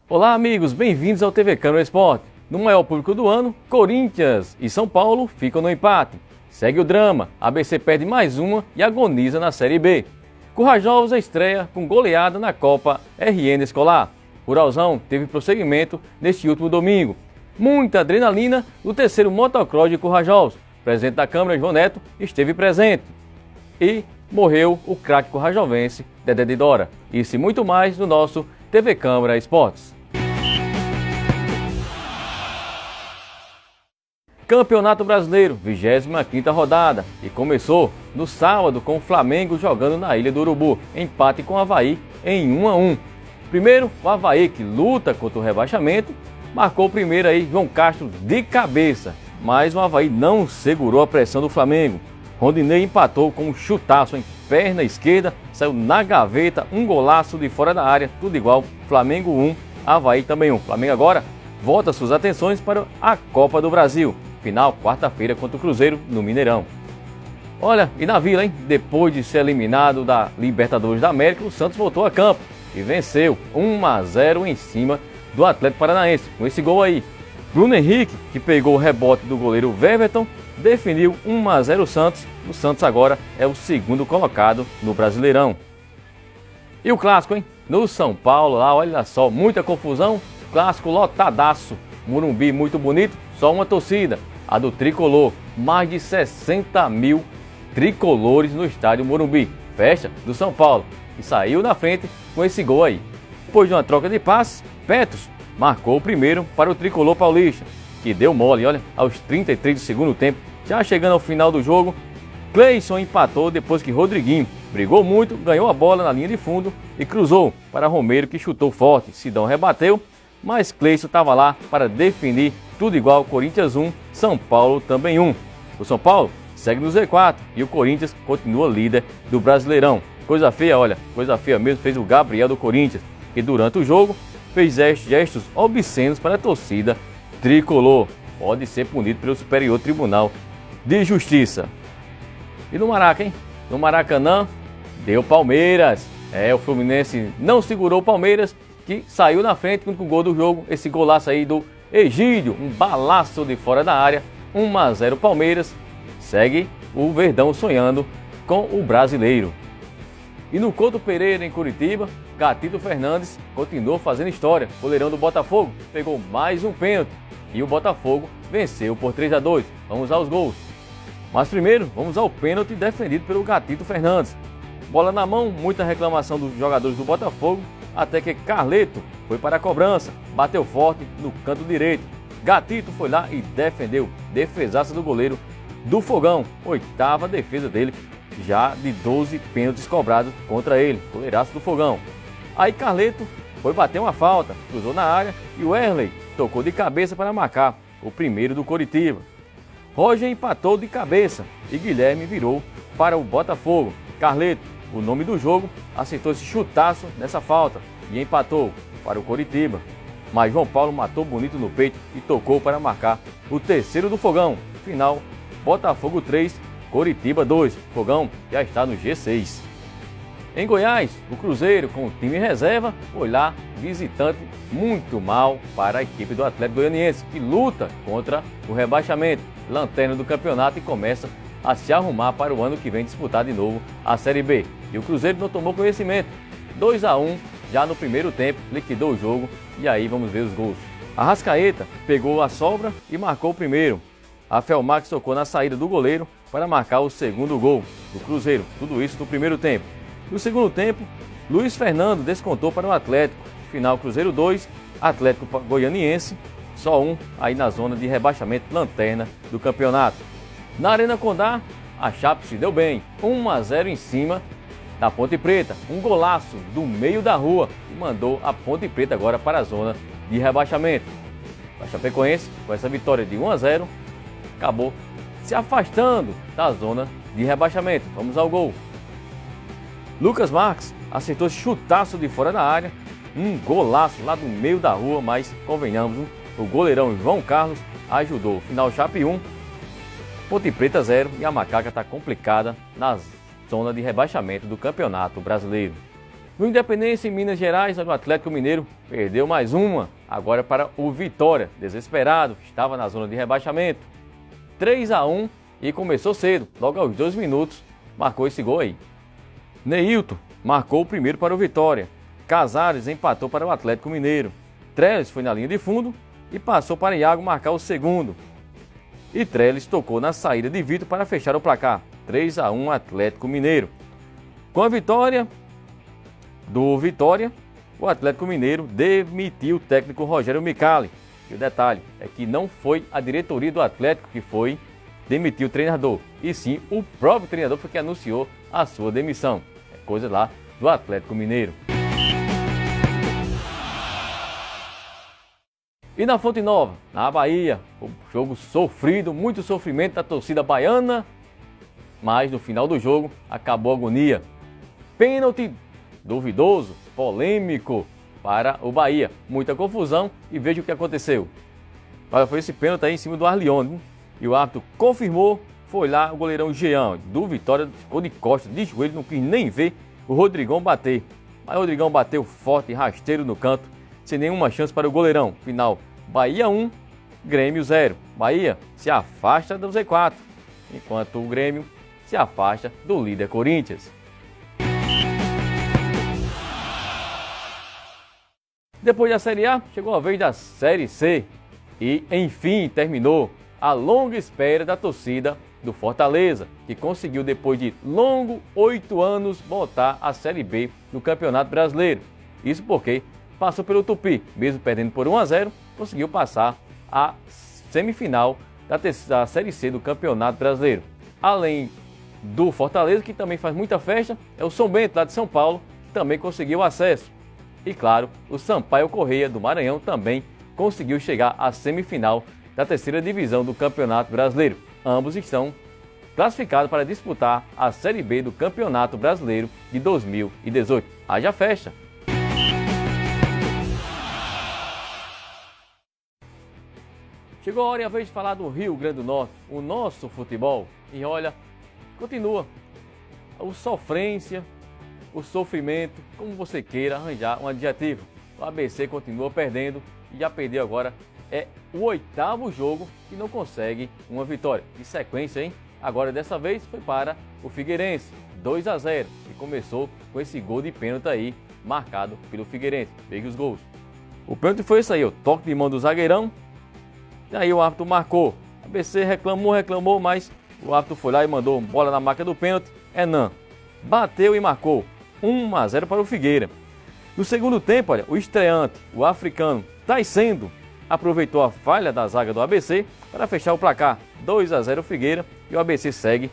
Olá amigos, bem-vindos ao TV Câmara Esporte. No maior público do ano, Corinthians e São Paulo ficam no empate. Segue o drama, ABC perde mais uma e agoniza na Série B. Corajosa estreia com goleada na Copa RN Escolar. Ruralzão teve prosseguimento neste último domingo. Muita adrenalina no terceiro motocross de Corajosa. O presidente da Câmara, João Neto, esteve presente. E morreu o craque corajovense, Dedé de Dora. Isso e muito mais no nosso TV Câmara Esportes. Campeonato Brasileiro, 25ª rodada, e começou no sábado com o Flamengo jogando na Ilha do Urubu, empate com o Avaí em 1-1. Primeiro, o Avaí, que luta contra o rebaixamento, marcou o primeiro aí João Castro de cabeça, mas o Avaí não segurou a pressão do Flamengo. Rondinei empatou com um chutaço em perna esquerda, saiu na gaveta, um golaço de fora da área, tudo igual, Flamengo 1, Avaí também 1. Flamengo agora volta suas atenções para a Copa do Brasil. Final, quarta-feira, contra o Cruzeiro, no Mineirão. Olha, e na Vila, hein? Depois de ser eliminado da Libertadores da América, o Santos voltou a campo e venceu 1-0 em cima do Atlético Paranaense. Com esse gol aí, Bruno Henrique, que pegou o rebote do goleiro Weverton, definiu 1-0 o Santos. O Santos agora é o segundo colocado no Brasileirão. E o clássico, hein? No São Paulo, lá, olha só, muita confusão. Clássico lotadaço. Morumbi muito bonito, só uma torcida. A do Tricolor, mais de 60 mil tricolores no estádio Morumbi. Festa do São Paulo, e saiu na frente com esse gol aí. Depois de uma troca de passes, Petros marcou o primeiro para o Tricolor paulista, que deu mole, olha, aos 33 do segundo tempo. Já chegando ao final do jogo, Cleison empatou depois que Rodriguinho brigou muito, ganhou a bola na linha de fundo e cruzou para Romero, que chutou forte. Sidão rebateu, mas Cleison estava lá para definir tudo igual. Corinthians 1, São Paulo também 1. O São Paulo segue no Z4 e o Corinthians continua líder do Brasileirão. Coisa feia, olha, coisa feia mesmo fez o Gabriel do Corinthians, que durante o jogo fez gestos obscenos para a torcida tricolor. Pode ser punido pelo Superior Tribunal de Justiça. E no Maraca, hein? No Maracanã, deu Palmeiras. O Fluminense não segurou o Palmeiras, que saiu na frente com o gol do jogo. Esse golaço aí do Egídio, um balaço de fora da área, 1-0 Palmeiras. Segue o Verdão sonhando com o brasileiro. E no Couto Pereira, em Curitiba, Gatito Fernandes continuou fazendo história. O goleirão do Botafogo pegou mais um pênalti e o Botafogo venceu por 3-2. Vamos aos gols. Mas primeiro, vamos ao pênalti defendido pelo Gatito Fernandes. Bola na mão, muita reclamação dos jogadores do Botafogo, até que Carleto foi para a cobrança, bateu forte no canto direito. Gatito foi lá e defendeu. Defesaça do goleiro do Fogão, 8ª defesa dele, já de 12 pênaltis cobrados contra ele, goleiraço do Fogão. Aí Carleto foi bater uma falta, cruzou na área e o Erley tocou de cabeça para marcar o primeiro do Coritiba. Roger empatou de cabeça e Guilherme virou para o Botafogo. Carleto, o nome do jogo, acertou esse chutaço nessa falta e empatou para o Coritiba. Mas João Paulo matou bonito no peito e tocou para marcar o terceiro do Fogão. Final, Botafogo 3, Coritiba 2. Fogão já está no G6. Em Goiás, o Cruzeiro, com o time reserva, foi lá visitante, muito mal para a equipe do Atlético Goianiense, que luta contra o rebaixamento, lanterna do campeonato, e começa a se arrumar para o ano que vem disputar de novo a Série B. E o Cruzeiro não tomou conhecimento. 2-1 já no primeiro tempo, liquidou o jogo e aí vamos ver os gols. Arrascaeta pegou a sobra e marcou o primeiro. A Felmax tocou na saída do goleiro para marcar o segundo gol do Cruzeiro. Tudo isso no primeiro tempo. No segundo tempo, Luiz Fernando descontou para o Atlético. Final, Cruzeiro 2, Atlético Goianiense, só 1 aí na zona de rebaixamento, lanterna do campeonato. Na Arena Condá, a Chape se deu bem, 1-0 em cima da Ponte Preta. Um golaço do meio da rua e mandou a Ponte Preta agora para a zona de rebaixamento. A Chapecoense, com essa vitória de 1-0, acabou se afastando da zona de rebaixamento. Vamos ao gol. Lucas Marques acertou esse chutaço de fora da área, um golaço lá do meio da rua, mas convenhamos, o goleirão João Carlos ajudou. Final, Chape 1, Ponte Preta 0, e a Macaca está complicada na zona de rebaixamento do Campeonato Brasileiro. No Independência, em Minas Gerais, o Atlético Mineiro perdeu mais uma, agora para o Vitória, desesperado, estava na zona de rebaixamento. 3-1 e começou cedo, logo aos 2 minutos, marcou esse gol aí. Neilton marcou o primeiro para o Vitória, Casares empatou para o Atlético Mineiro, Trellis foi na linha de fundo e passou para Iago marcar o segundo. E Trellis tocou na saída de Vitor para fechar o placar, 3-1 Atlético Mineiro. Com a vitória do Vitória, o Atlético Mineiro demitiu o técnico Rogério Micali. E o detalhe é que não foi a diretoria do Atlético que foi demitir o treinador, e sim o próprio treinador foi que anunciou a sua demissão. É coisa lá do Atlético Mineiro. E na Fonte Nova, na Bahia, o jogo sofrido, muito sofrimento da torcida baiana, mas no final do jogo acabou a agonia. Pênalti duvidoso, polêmico para o Bahia. Muita confusão e veja o que aconteceu. Olha, foi esse pênalti aí em cima do Arlione, e o árbitro confirmou, foi lá o goleirão Jean, do Vitória, ficou de costas, de joelho, não quis nem ver o Rodrigão bater. Mas o Rodrigão bateu forte, rasteiro no canto, sem nenhuma chance para o goleirão. Final, Bahia 1, Grêmio 0. Bahia se afasta do Z4, enquanto o Grêmio se afasta do líder Corinthians. Depois da Série A, chegou a vez da Série C e, enfim, terminou a longa espera da torcida do Fortaleza, que conseguiu, depois de longo 8 anos, voltar à Série B no Campeonato Brasileiro. Isso porque passou pelo Tupi, mesmo perdendo por 1-0, conseguiu passar a semifinal da Série C do Campeonato Brasileiro. Além do Fortaleza, que também faz muita festa, é o São Bento, lá de São Paulo, que também conseguiu acesso. E claro, o Sampaio Corrêa do Maranhão também conseguiu chegar à semifinal da terceira divisão do Campeonato Brasileiro. Ambos estão classificados para disputar a Série B do Campeonato Brasileiro de 2018. Haja festa! Chegou a hora e a vez de falar do Rio Grande do Norte, o nosso futebol. E olha, continua a sofrência, o sofrimento, como você queira arranjar um adjetivo. O ABC continua perdendo e já perdeu agora, é o 8º jogo que não consegue uma vitória. De sequência, hein? Agora dessa vez foi para o Figueirense, 2-0. E começou com esse gol de pênalti aí, marcado pelo Figueirense. Veja os gols. O pênalti foi isso aí, o toque de mão do zagueirão. E aí o árbitro marcou. O ABC reclamou, mas o árbitro foi lá e mandou bola na marca do pênalti. Enan bateu e marcou. 1-0 para o Figueira. No segundo tempo, olha, o estreante, o africano Taisendo, aproveitou a falha da zaga do ABC para fechar o placar. 2-0 o Figueira, e o ABC segue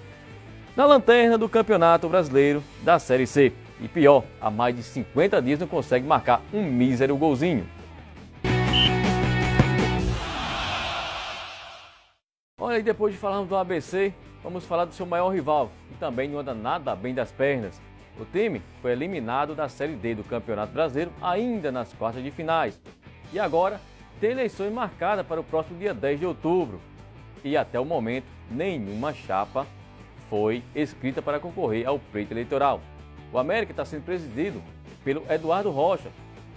na lanterna do Campeonato Brasileiro da Série C. E pior, há mais de 50 dias não consegue marcar um mísero golzinho. Olha, e depois de falarmos do ABC, vamos falar do seu maior rival, que também não anda nada bem das pernas. O time foi eliminado da Série D do Campeonato Brasileiro ainda nas quartas de finais. E agora tem eleições marcadas para o próximo dia 10 de outubro. E até o momento, nenhuma chapa foi escrita para concorrer ao pleito eleitoral. O América está sendo presidido pelo Eduardo Rocha,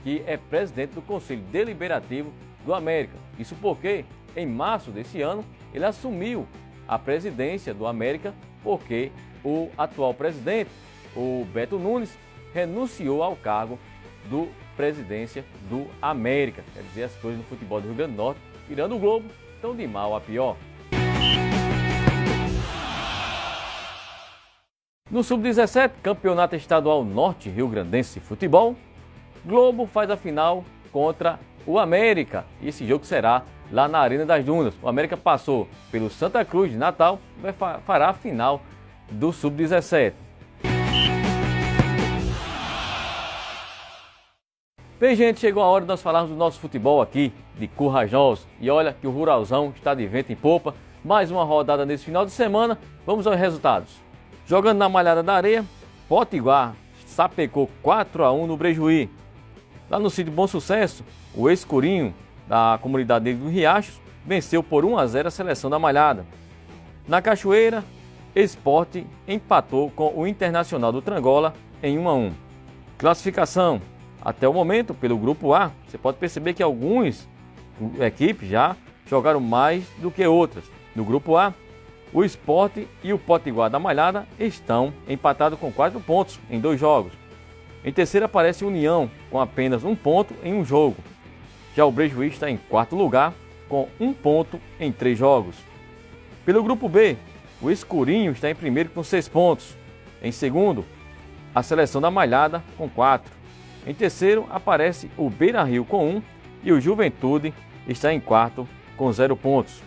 que é presidente do Conselho Deliberativo do América. Isso porque, em março desse ano, ele assumiu a presidência do América porque o atual presidente, o Beto Nunes, renunciou ao cargo do presidência do América. Quer dizer, as coisas no futebol do Rio Grande do Norte, tirando o Globo, estão de mal a pior. No Sub-17, Campeonato Estadual Norte Rio Grandense de Futebol, Globo faz a final contra o América. E esse jogo será lá na Arena das Dunas. O América passou pelo Santa Cruz de Natal e fará a final do Sub-17. Bem, gente, chegou a hora de nós falarmos do nosso futebol aqui de Currajós. E olha que o Ruralzão está de vento em popa. Mais uma rodada nesse final de semana. Vamos aos resultados. Jogando na Malhada da Areia, Potiguar sapecou 4-1 no Brejuí. Lá no sítio Bom Sucesso, o Escurinho, da comunidade do Riachos, venceu por 1-0 a seleção da Malhada. Na Cachoeira, Esporte empatou com o Internacional do Trangola em 1-1. Classificação. Até o momento, pelo Grupo A, você pode perceber que algumas equipes já jogaram mais do que outras. No Grupo A, o Sport e o Potiguar da Malhada estão empatados com 4 pontos em 2 jogos. Em terceiro aparece União, com apenas 1 ponto em 1 jogo. Já o Brejuí está em quarto lugar, com 1 ponto em 3 jogos. Pelo Grupo B, o Escurinho está em primeiro com 6 pontos. Em segundo, a Seleção da Malhada com 4. Em terceiro, aparece o Beira Rio com 1 e o Juventude está em quarto com 0 pontos.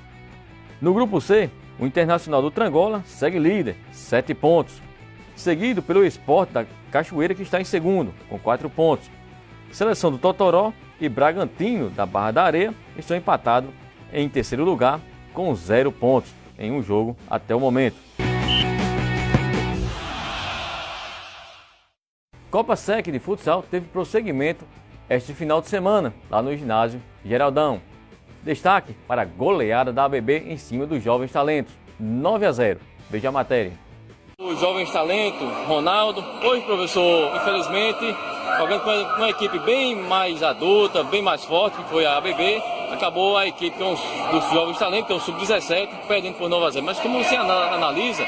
No Grupo C, o Internacional do Trangola segue líder, 7 pontos. Seguido pelo Sport da Cachoeira, que está em segundo, com 4 pontos. Seleção do Totoró e Bragantino da Barra da Areia estão empatados em terceiro lugar, com 0 pontos em 1 jogo até o momento. Copa Sec de futsal teve prosseguimento este final de semana, lá no ginásio Geraldão. Destaque para a goleada da ABB em cima dos Jovens Talentos, 9-0. Veja a matéria. Os Jovens Talentos, Ronaldo, hoje, professor, infelizmente, jogando com uma equipe bem mais adulta, bem mais forte, que foi a ABB, acabou a equipe dos Jovens Talentos, que é o Sub-17, perdendo por 9-0. Mas como você analisa,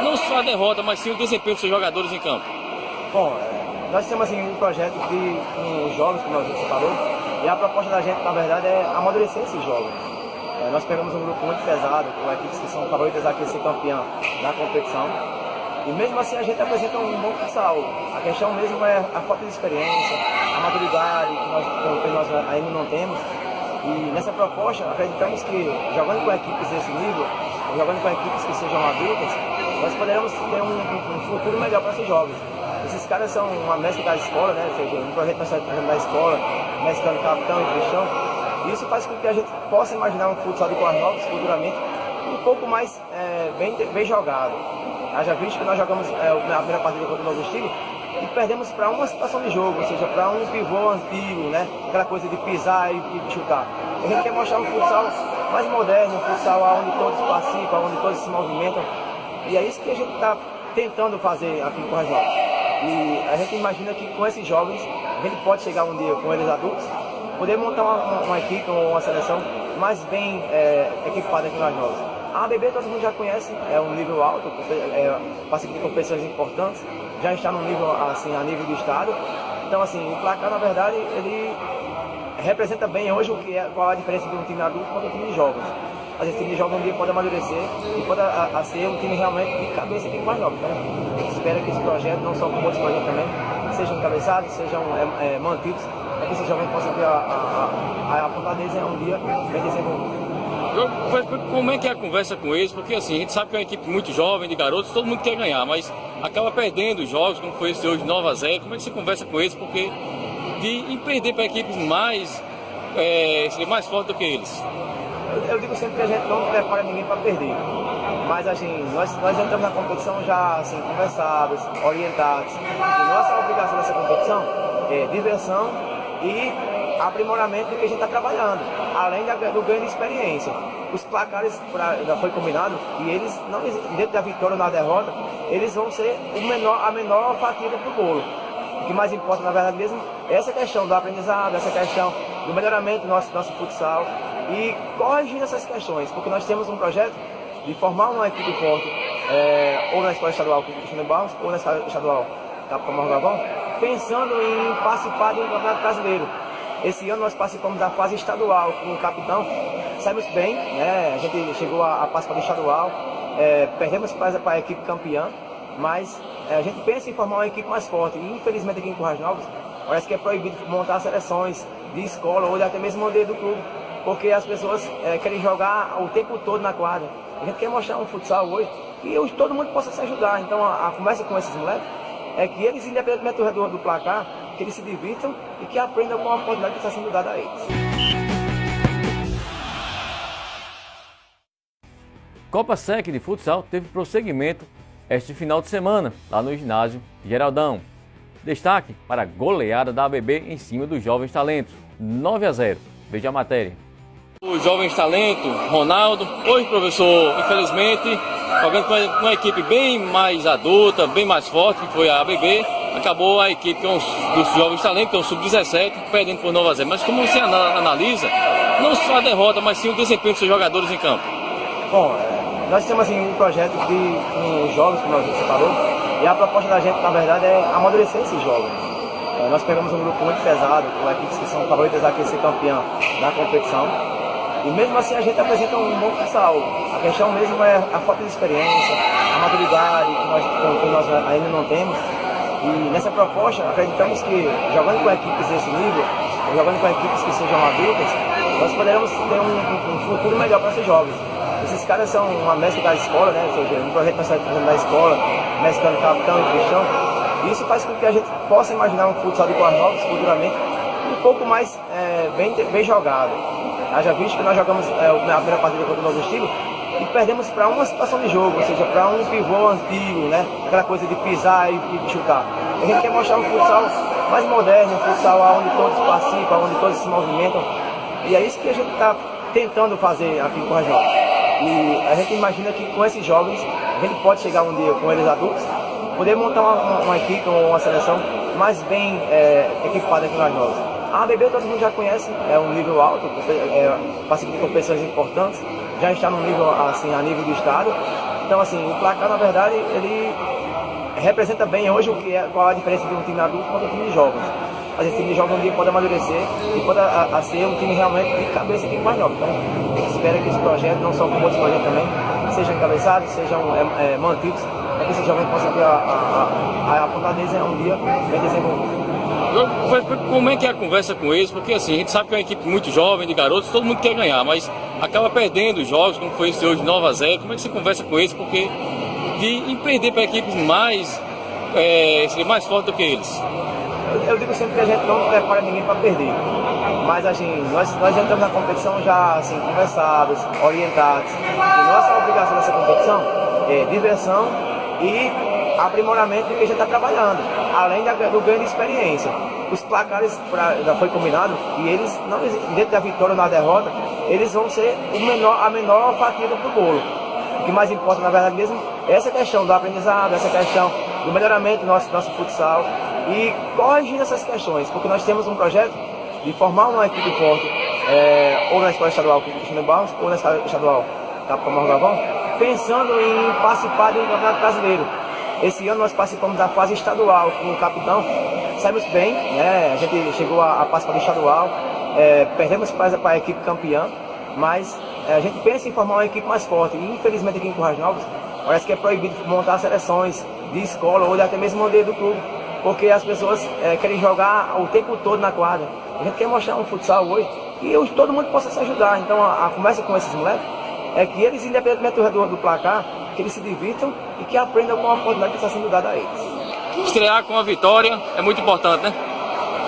não só a derrota, mas sim o desempenho dos seus jogadores em campo? Bom, nós temos assim, um projeto com os jovens, como você falou, e a proposta da gente, na verdade, é amadurecer esses jovens. Nós pegamos um grupo muito pesado, com equipes que são favoritas a ser campeã da competição, e mesmo assim a gente apresenta um bom futsal. A questão mesmo é a falta de experiência, a maturidade que nós ainda não temos. E nessa proposta, acreditamos que jogando com equipes desse nível, jogando com equipes que sejam adultas, nós poderemos ter um futuro melhor para esses jovens. Esses caras são uma mescla da escola, né? Ou seja, um projeto nós estamos fazendo da escola, mesclando capitão e cristão. E isso faz com que a gente possa imaginar um futsal de Coas Novas futuramente um pouco mais bem jogado. Haja visto que nós jogamos na primeira partida contra o Novo Estilo e perdemos para uma situação de jogo, ou seja, para um pivô antigo, né? Aquela coisa de pisar e chutar. A gente quer mostrar um futsal mais moderno, um futsal onde todos participam, onde todos se movimentam. E é isso que a gente está tentando fazer aqui em Coas Novas. E a gente imagina que com esses jovens, a gente pode chegar um dia com eles adultos, poder montar uma equipe ou uma seleção mais bem equipada aqui em Coas Novas. A ABB todo mundo já conhece, é um nível alto, participa de competições importantes, já está no nível, assim, a nível do estado. Então, assim, o placar, na verdade, ele representa bem hoje qual a diferença de um time adulto para um time de jovens. Às vezes, o time de jovens um dia pode amadurecer e pode ser um time realmente de cabeça aqui em Coas Novas. Então, a gente espera que esse projeto, não só com outros projetos também, sejam encabeçados, sejam mantidos, para que esses jovens possam ter a vontade deles um dia bem desenvolvido. Como é que é a conversa com eles? Porque assim, a gente sabe que é uma equipe muito jovem, de garotos, todo mundo quer ganhar, mas acaba perdendo os jogos, como foi esse hoje 9-0. Como é que você conversa com eles? Porque de perder para equipes seria mais forte do que eles. Eu digo sempre que a gente não prepara ninguém para perder, mas assim, nós entramos na competição já assim, conversados, orientados. E nossa obrigação nessa competição é diversão e aprimoramento do que a gente está trabalhando, além do ganho de experiência. Os placares já foi combinado e eles, não, dentro da vitória ou na derrota, eles vão ser a menor fatia do bolo. O que mais importa, na verdade mesmo, é essa questão do aprendizado, essa questão do melhoramento do nosso futsal e corrigir essas questões, porque nós temos um projeto de formar uma equipe forte, ou na Escola Estadual Cristina Barros, ou na Escola Estadual Capitão Marco Galvão, pensando em participar de um campeonato brasileiro. Esse ano nós participamos da fase estadual com o capitão, saímos bem, né? A gente chegou a participar do estadual, perdemos para a equipe campeã, mas a gente pensa em formar uma equipe mais forte. E infelizmente aqui em Coas Novas parece que é proibido montar seleções de escola ou até mesmo do clube, porque as pessoas querem jogar o tempo todo na quadra. A gente quer mostrar um futsal hoje e todo mundo possa se ajudar. Então a conversa com esses moleques é que eles, independentemente do placar, que eles se divirtam e que aprendam com a oportunidade que está sendo dada a eles. Copa Sec de futsal teve prosseguimento este final de semana, lá no ginásio Geraldão. Destaque para a goleada da ABB em cima dos Jovens Talentos, 9-0. Veja a matéria. Os Jovens Talentos, Ronaldo, hoje, professor, infelizmente, jogando com uma equipe bem mais adulta, bem mais forte, que foi a ABB, acabou a equipe dos jovens talentos, que é o Sub-17, perdendo por 9-0. Mas como você analisa, não só a derrota, mas sim o desempenho dos seus jogadores em campo? Bom, nós temos assim, um projeto com jovens, como você falou, e a proposta da gente, na verdade, é amadurecer esses jovens. Nós pegamos um grupo muito pesado, com equipes que são favoritas a ser campeã da competição, e mesmo assim a gente apresenta um bom futsal. A questão mesmo é a falta de experiência, a maturidade que nós ainda não temos. E nessa proposta, acreditamos que jogando com equipes desse nível, jogando com equipes que sejam adultas, nós poderemos ter um futuro melhor para esses jovens. Esses caras são uma mescla da escola, né? Ou seja, um projeto que nós estamos fazendo da escola, mesclando capitão e cristão. E isso faz com que a gente possa imaginar um futsal de Currais Novos futuramente um pouco mais bem jogado. Haja visto que nós jogamos a primeira partida contra o Novo Estilo e perdemos para uma situação de jogo, ou seja, para um pivô antigo, né? Aquela coisa de pisar e chutar. A gente quer mostrar um futsal mais moderno, um futsal onde todos participam, onde todos se movimentam. E é isso que a gente está tentando fazer aqui em Currais Novos. E a gente imagina que com esses jovens, a gente pode chegar um dia com eles adultos, poder montar uma equipe ou uma seleção mais bem equipada aqui em Currais Novos. A ABB todo mundo já conhece, é um nível alto, participa de competições importantes, já está no nível, assim, a nível do estado. Então, assim, o placar, na verdade, ele representa bem hoje qual a diferença de um time adulto para um time de jovens. Mas esse time de jovens um dia pode amadurecer e pode ser um time realmente de cabeça aqui em Currais Novos. Então, a gente espera que esse projeto, não só como outros projetos também, sejam encabeçados, sejam mantidos, para que esses jovens possam ter a vontade deles um dia bem desenvolvida. Como é que é a conversa com eles? Porque assim, a gente sabe que é uma equipe muito jovem, de garotos, todo mundo quer ganhar, mas acaba perdendo os jogos, como foi esse hoje 9-0. Como é que você conversa com eles? Porque de perder para equipes seria mais forte do que eles. Eu digo sempre que a gente não prepara ninguém para perder, mas assim, nós entramos na competição já assim, conversados, orientados, e nossa obrigação nessa competição é diversão e aprimoramento do que a gente está trabalhando, além do ganho de experiência. Os placares já foi combinado e eles, não, dentro da vitória ou na derrota, eles vão ser a menor fatia do bolo. O que mais importa, na verdade mesmo, é essa questão do aprendizado, essa questão do melhoramento do nosso futsal e corrigindo essas questões, porque nós temos um projeto de formar uma equipe forte, ou na Escola Estadual Cristiano Barros, ou na Escola Estadual Capitão Morgavão, pensando em participar de um campeonato brasileiro. Esse ano nós participamos da fase estadual com o capitão, saímos bem, né? A gente chegou a participar do estadual, perdemos para a equipe campeã, mas a gente pensa em formar uma equipe mais forte. E infelizmente aqui em Currais Novos parece que é proibido montar seleções de escola ou até mesmo do clube, porque as pessoas querem jogar o tempo todo na quadra. A gente quer mostrar um futsal hoje e todo mundo possa se ajudar. Então a conversa com esses moleques é que eles, independentemente do placar, que eles se divirtam e que aprendam com a oportunidade que está sendo dada a eles. Estrear com a vitória é muito importante, né?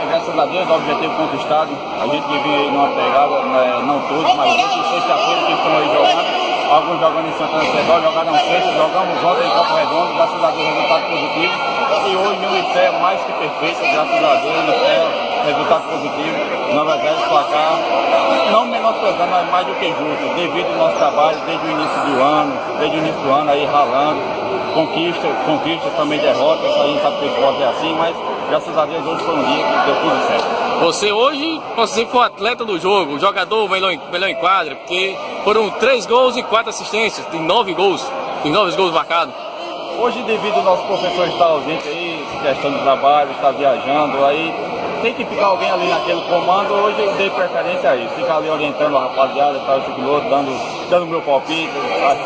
Graças a Deus, o objetivo conquistado. A gente vive numa pegada, não todos, mas hoje, sexta-feira, que estão aí jogando. Alguns jogando em Santana Sedó, jogaram sexta, jogamos ontem em Campo Redondo, graças a Deus, resultado positivo. E hoje um pé mais que perfeito, graças a Deus, resultado positivo, 9-0 placar, não menosprezando, mas mais do que justo, devido ao nosso trabalho desde o início do ano, aí ralando, conquistas também derrotas, isso aí a gente sabe que o esporte é assim, mas graças a Deus hoje foi um dia que deu tudo certo. Você hoje, posso dizer que foi o atleta do jogo, o jogador melhor em quadra, porque foram 3 gols e 4 assistências, tem 9 gols marcados. Hoje, devido ao nosso professor estar ausente aí, questão do trabalho, estar viajando, aí tem que ficar alguém ali naquele comando. Hoje eu dei preferência a isso, ficar ali orientando a rapaziada, tal, esse piloto, dando meu palpite,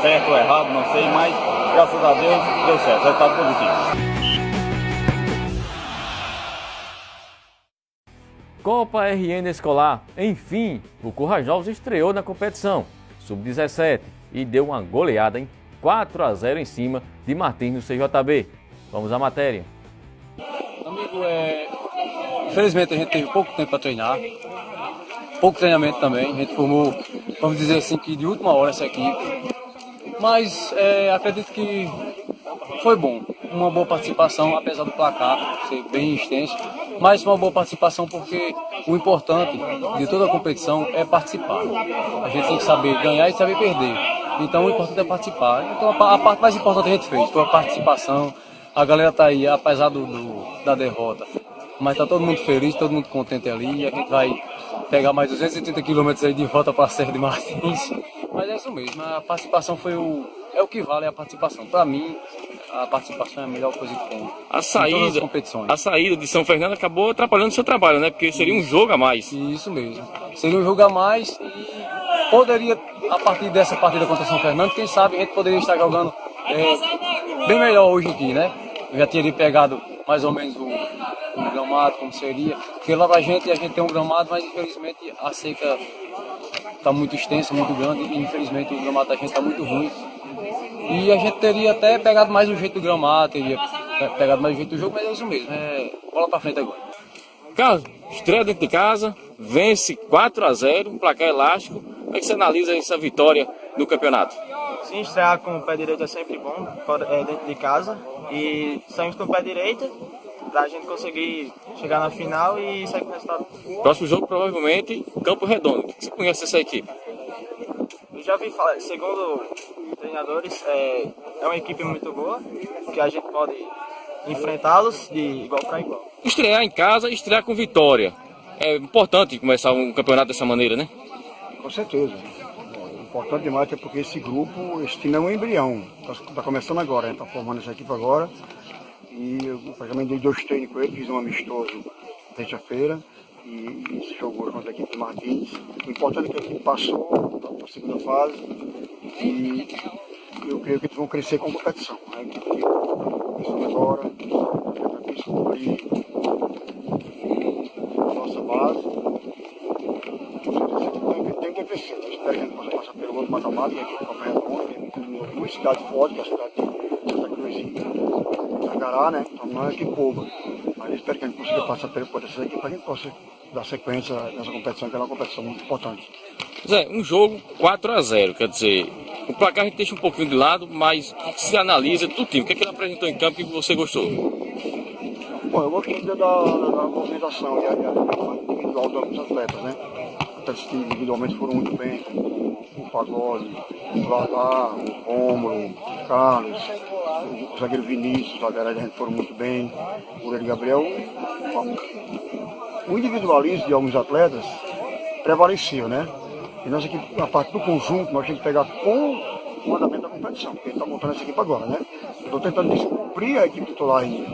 certo ou errado, não sei, mas graças a Deus deu certo, resultado positivo. Copa RN Escolar. Enfim, o Currais Novos estreou na competição Sub-17 e deu uma goleada em 4-0 em cima de Martins no CJB. Vamos à matéria. Amigo, infelizmente a gente teve pouco tempo para treinar, pouco treinamento também. A gente formou, vamos dizer assim, que de última hora essa equipe. Mas acredito que foi bom, uma boa participação, apesar do placar ser bem extenso, mas uma boa participação porque o importante de toda a competição é participar. A gente tem que saber ganhar e saber perder. Então o importante é participar. Então a parte mais importante a gente fez foi a participação, a galera tá aí, apesar da derrota. Mas tá todo mundo feliz, todo mundo contente ali. E a gente vai pegar mais 230 quilômetros aí de volta para a Serra de Martins. Mas é isso mesmo, a participação é o que vale a participação. Para mim, a participação é a melhor coisa que tem. Em todas as competições. A saída de São Fernando acabou atrapalhando o seu trabalho, né? Porque seria um jogo a mais. Isso mesmo. Seria um jogo a mais e poderia, a partir dessa partida contra São Fernando, quem sabe a gente poderia estar jogando bem melhor hoje aqui, né? Eu já teria pegado mais ou menos o gramado, como seria. Porque lá a gente tem um gramado, mas infelizmente a seca está muito extensa, muito grande, e infelizmente o gramado da gente está muito ruim. E a gente teria até pegado mais o jeito do gramado, teria pegado mais o jeito do jogo, mas é isso mesmo, bola para frente agora. Carlos, estreia dentro de casa, vence 4-0, um placar elástico. Como é que você analisa essa vitória no campeonato? Sim, estrear com o pé direito é sempre bom, dentro de casa. E saímos com o pé direito para a gente conseguir chegar na final e sair com o resultado. Próximo jogo, provavelmente, Campo Redondo. O que você conhece dessa equipe? Eu já vi falar, segundo treinadores, é uma equipe muito boa, que a gente pode enfrentá-los de igual para igual. Estrear em casa e estrear com vitória. É importante começar um campeonato dessa maneira, né? Com certeza. Importante demais, é porque esse grupo, esse time é um embrião. Está começando agora, a gente está formando essa equipe agora. E eu praticamente dei 2 treinos com ele, fiz um amistoso terça-feira e se jogou contra a equipe de Martins. O importante é que a equipe passou para a segunda fase e eu creio que eles vão crescer com competição. A equipe começando agora, para descobrir a nossa base. Tem que crescer. Eu espero que a gente possa passar pelo outro mata-mata, que é aqui em Campo Redondo, tem 2 cidades fortes, que é a cidade de Santa Cruz e Tangará, né? Então não é que boba. Mas eu espero que a gente consiga passar pelo dessa equipe para que a gente possa dar sequência nessa competição, que é uma competição muito importante. Zé, um jogo 4-0, quer dizer, o placar a gente deixa um pouquinho de lado, mas se analisa do time. O que é que ele apresentou em campo que você gostou? Bom, eu gostei da movimentação e a individual dos atletas, né? Atletas que individualmente foram muito bem, o Pagode, o Ladá, o Rômulo, o Carlos, o zagueiro Vinícius, os laterais da gente foram muito bem, o goleiro Gabriel. O individualismo de alguns atletas prevaleceu, né? E nós aqui, a parte do conjunto, nós temos que pegar com o andamento da competição, porque a gente está montando essa equipe agora, né? Eu estou tentando descobrir a equipe titular ainda.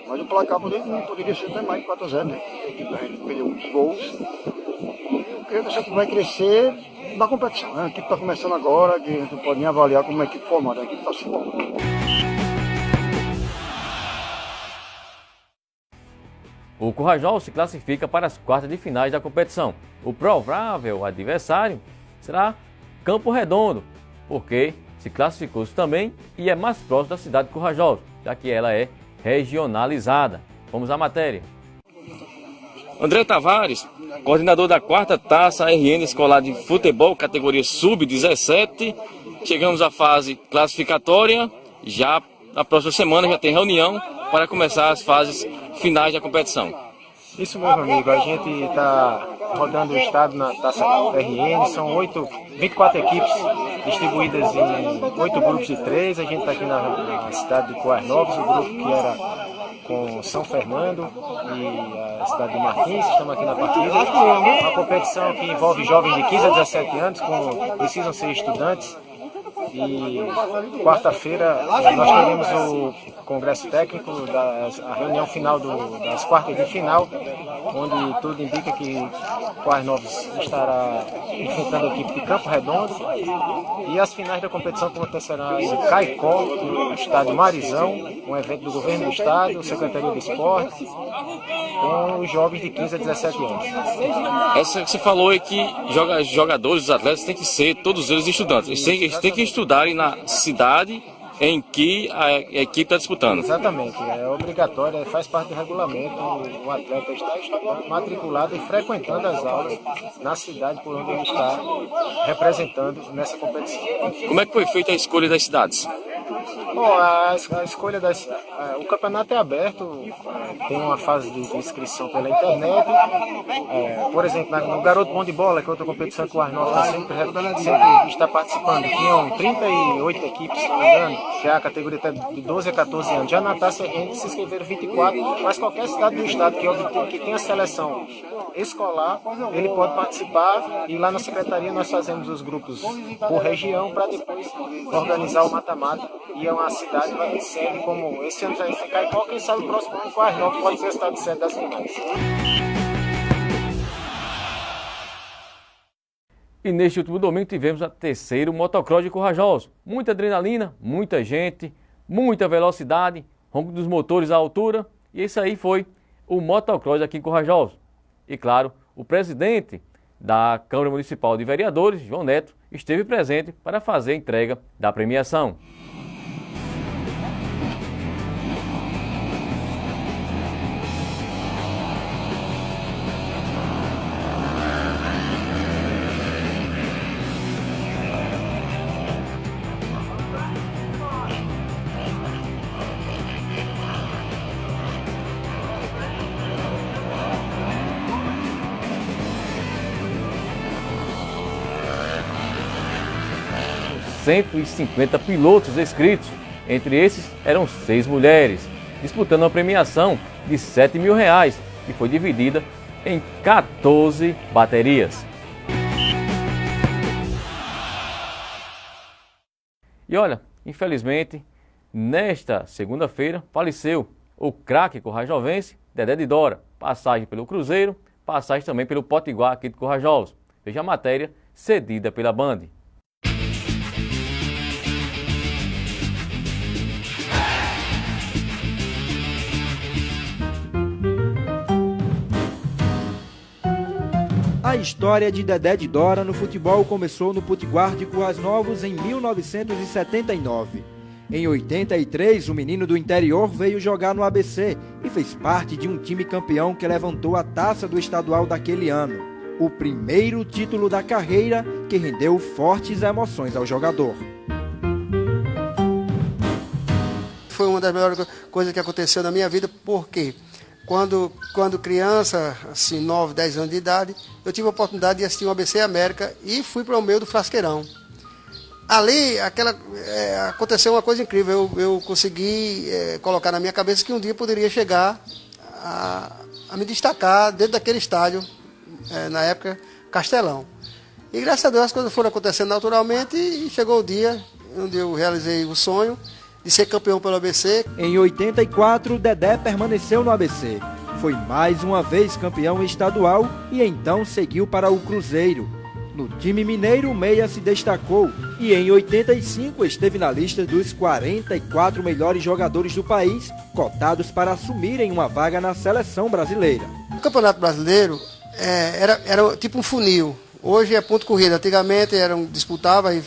Mas o placar poderia ser até mais de 4-0, né? A gente perdeu muitos gols. Eu creio que essa equipe vai crescer na competição, né? A equipe está começando agora, que a gente não pode nem avaliar como uma equipe formada, a equipe está se formando. O Currajol se classifica para as quartas de finais da competição. O provável adversário será Campo Redondo, porque se classificou-se também e é mais próximo da cidade de Currajol, já que ela é regionalizada. Vamos à matéria. André Tavares, coordenador da 4ª Taça RN Escolar de Futebol, categoria Sub-17. Chegamos à fase classificatória. Já na próxima semana já tem reunião para começar as fases finais da competição. Isso mesmo, amigo. A gente está rodando o estado na Taça RN. São 24 equipes distribuídas em 8 grupos de 3. A gente está aqui na cidade de Coais Novos, o grupo que era com São Fernando e a cidade de Martins. Estamos aqui na partida. Uma competição que envolve jovens de 15 a 17 anos, precisam ser estudantes. E quarta-feira nós teremos o congresso técnico, a reunião final das quartas de final, onde tudo indica que Coais Novos estará enfrentando a equipe de Campo Redondo. E as finais da competição acontecerão em Caicó, no estádio Marizão, um evento do governo do estado, Secretaria de Esporte, com os jovens de 15 a 17 anos. Essa que você falou é que jogadores, os atletas, têm que ser todos eles estudantes. Eles têm que estudarem na cidade em que a equipe está disputando. Exatamente, é obrigatório, faz parte do regulamento. O atleta está estudando, matriculado e frequentando as aulas na cidade por onde ele está representando nessa competição. Como é que foi feita a escolha das cidades? Bom, a escolha o campeonato é aberto, tem uma fase de inscrição pela internet. Por exemplo, no Garoto Bom de Bola, que é outra competição que o Arnaldo sempre está participando, tinham 38 equipes, se não me engano, que é a categoria de 12 a 14 anos. Já na taça se inscreveram 24, mas qualquer cidade do estado que tem a seleção escolar, ele pode participar, e lá na secretaria nós fazemos os grupos por região para depois organizar o mata-mata, e é uma cidade vai ter sede, como esse ano já é Caicó, quem sabe o próximo ano com a Arnaldo pode ser o estado de sede das finais. E neste último domingo tivemos a terceiro motocross de Corajosos. Muita adrenalina, muita gente, muita velocidade, ronco dos motores à altura, e esse aí foi o motocross aqui em Corajosos. E claro, o presidente da Câmara Municipal de Vereadores, João Neto, esteve presente para fazer a entrega da premiação. Os 150 pilotos inscritos, entre esses eram 6 mulheres, disputando uma premiação de R$7 mil, que foi dividida em 14 baterias. E olha, infelizmente, nesta segunda-feira faleceu o craque corajovense Dedé de Dora, passagem pelo Cruzeiro, passagem também pelo Potiguar aqui de Corajosos. Veja a matéria cedida pela Band. A história de Dedé de Dora no futebol começou no Potiguar de Currais Novos em 1979. Em 83, o menino do interior veio jogar no ABC e fez parte de um time campeão que levantou a taça do estadual daquele ano. O primeiro título da carreira que rendeu fortes emoções ao jogador. Foi uma das melhores coisas que aconteceu na minha vida, porque quando criança, assim, 9, 10 anos de idade, eu tive a oportunidade de assistir o ABC América e fui para o meio do Frasqueirão. Ali, aconteceu uma coisa incrível, eu consegui colocar na minha cabeça que um dia poderia chegar a me destacar dentro daquele estádio, na época, Castelão. E graças a Deus as coisas foram acontecendo naturalmente e chegou o dia onde eu realizei o sonho de ser campeão pelo ABC. Em 84, Dedé permaneceu no ABC. Foi mais uma vez campeão estadual e então seguiu para o Cruzeiro. No time mineiro, o meia se destacou e em 85 esteve na lista dos 44 melhores jogadores do país, cotados para assumirem uma vaga na seleção brasileira. O Campeonato Brasileiro era tipo um funil. Hoje é ponto corrida. Antigamente disputava e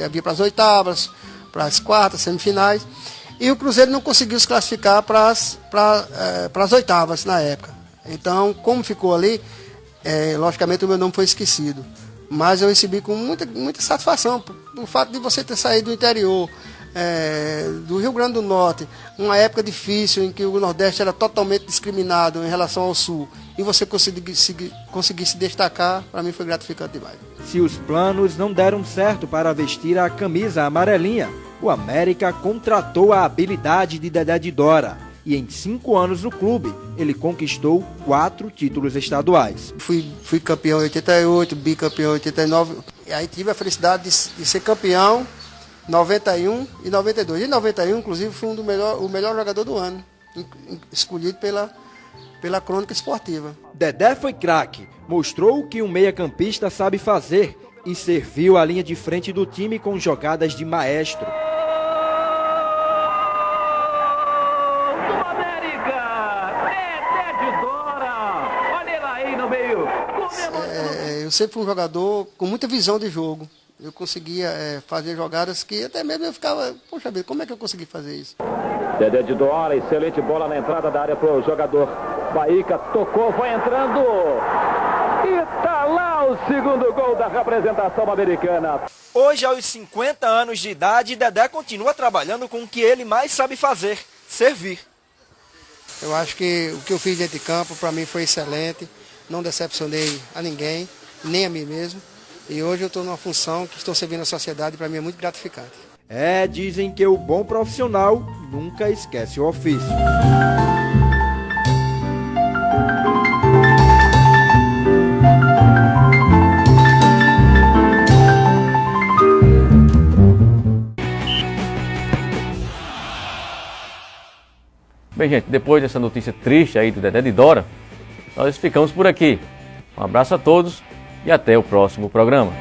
havia para as oitavas, para as quartas, semifinais, e o Cruzeiro não conseguiu se classificar para as oitavas na época. Então, como ficou ali, logicamente o meu nome foi esquecido. Mas eu recebi com muita satisfação o fato de você ter saído do interior, do Rio Grande do Norte, uma época difícil em que o Nordeste era totalmente discriminado em relação ao Sul, e você conseguir se destacar, para mim foi gratificante demais. Se os planos não deram certo para vestir a camisa amarelinha, o América contratou a habilidade de Dedé de Dora. E em 5 anos no clube, ele conquistou 4 títulos estaduais. Fui campeão em 88, bicampeão em 89. E aí tive a felicidade de ser campeão em 91 e 92. Em 91, inclusive, fui o melhor jogador do ano, escolhido pela crônica esportiva. Dedé foi craque, mostrou o que um meia-campista sabe fazer e serviu a linha de frente do time com jogadas de maestro. Eu sempre fui um jogador com muita visão de jogo. Eu conseguia fazer jogadas que até mesmo eu ficava, poxa vida, como é que eu consegui fazer isso? Dedé de Dora, excelente bola na entrada da área para o jogador Baíca, tocou, vai entrando, e tá lá o segundo gol da representação americana. Hoje, aos 50 anos de idade, Dedé continua trabalhando com o que ele mais sabe fazer, servir. Eu acho que o que eu fiz dentro de campo, para mim, foi excelente. Não decepcionei a ninguém, nem a mim mesmo. E hoje eu estou numa função que estou servindo a sociedade, para mim é muito gratificante. Dizem que o bom profissional nunca esquece o ofício. Bem, gente, depois dessa notícia triste aí do Dedé de Dora, nós ficamos por aqui. Um abraço a todos e até o próximo programa.